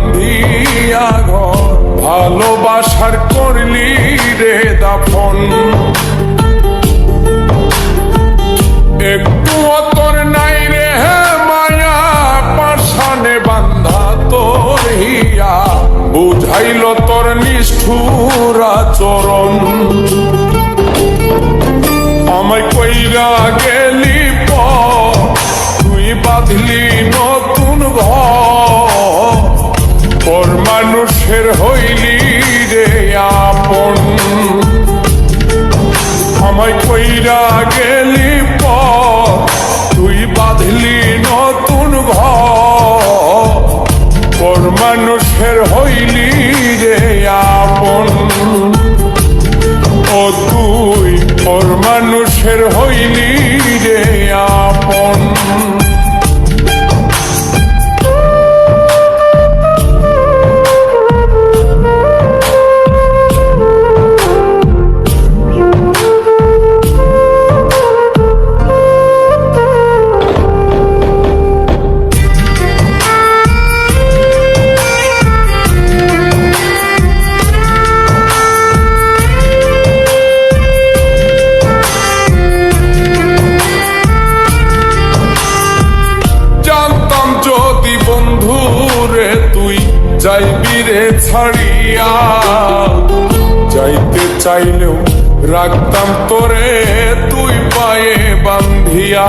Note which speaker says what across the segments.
Speaker 1: বান্ধিয়া ঘর, ভালোবাসার করলি রে দাফন। একটু তোর নাই রে মায়া, পাশানে বান্ধা তোর হিয়া, বুঝাইল তোর নিষ্ঠুর আচরণ। আমায় কইরা গেলি তুই বাঁধলি নতুন ঘর, পর মানুষের হইলি রে আপন। আমায় কইরা গেলি তুই বাঁধলি নতুন ঘর, পর মানুষের হইলি রে আপন। ও তুই পর মানুষের হইলি রে আপন। বন্ধুরে তুই যাইবি রে ছাড়িয়া, যাইতে চাইলেও রাখতাম তোরে তুই পায়ে বান্ধিয়া।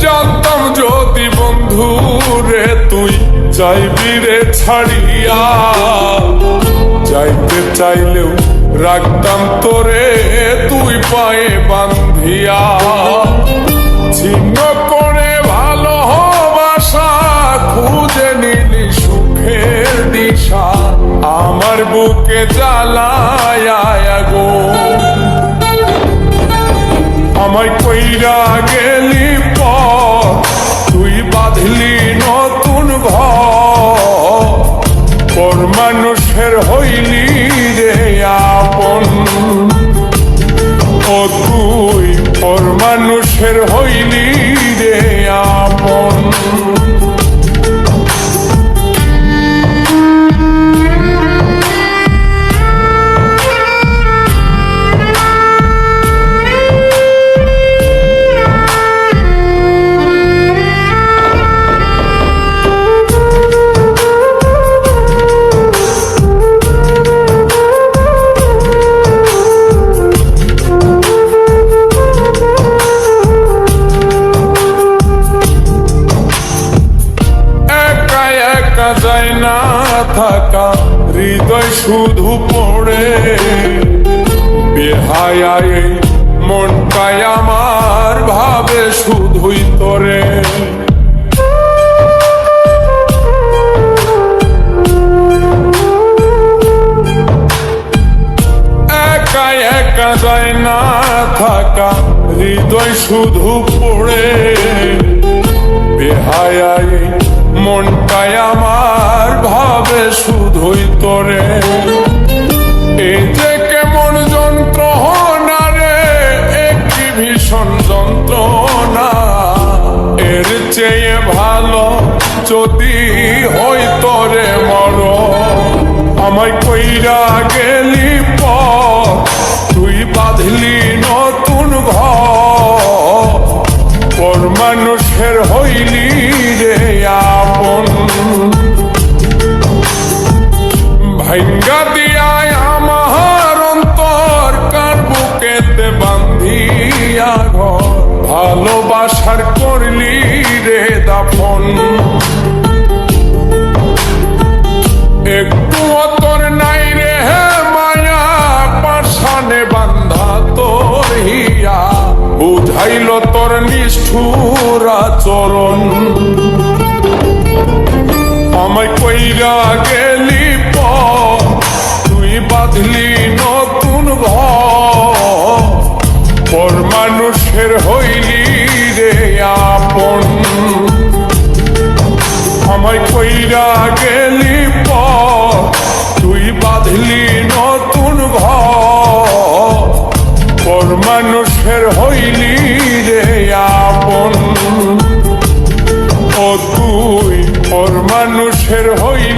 Speaker 1: জানতাম যদি বন্ধুরে তুই যাইবি রে ছাড়িয়া, যাইতে চাইলেও রাখতাম তোরে তুই পায়ে বান্ধিয়া। ছিন্ন করে ভালোবাসা খুঁজে নিলি সুখের দিশা, আমার বুকে জ্বালায় গো। আমায় কইরা গেলি তুই বাঁধলি নতুন ঘর, পর মানুষের হইলি রে আপন। ও তুই পর মানুষের হইলি রে আপন। যায় না থাকা হৃদয় শুধু পড়ে, বেহায়ায় মনটাই আমার ভাবে শুধুই তোরে। একা একা যায় না থাকা হৃদয় শুধু পড়ে, বেহায়ায় মনটাই আমার ভাবে শুধুই তোরে। এই যে কেমন যন্ত্রণা রে, একটি ভীষণ যন্ত্রণা, এর চেয়ে ভালো যদি হই তোরে মর। আমায় কইরা গেলি তুই বাঁধলি নতুন ঘর, পর মানুষের হইলি রে আপন। ভাঙ্গা দিয়ায় আমার অন্তর কার বুকেতে বান্ধিয়া ঘর, ভালোবাসার করলি রে দাফন। একটু তোর নাই রে মায়া, পাশানে বান্ধা তোর হিয়া, বুঝাইল তোর নিষ্ঠুর আচরণ। আমায় কইরা গেলি তুই বাঁধলি নতুন ঘর, পর মানুষের হইলি রে আপন। আমায় কইরা গেলি তুই বাঁধলি নতুন ঘর, পর মানুষের হই কিসের হই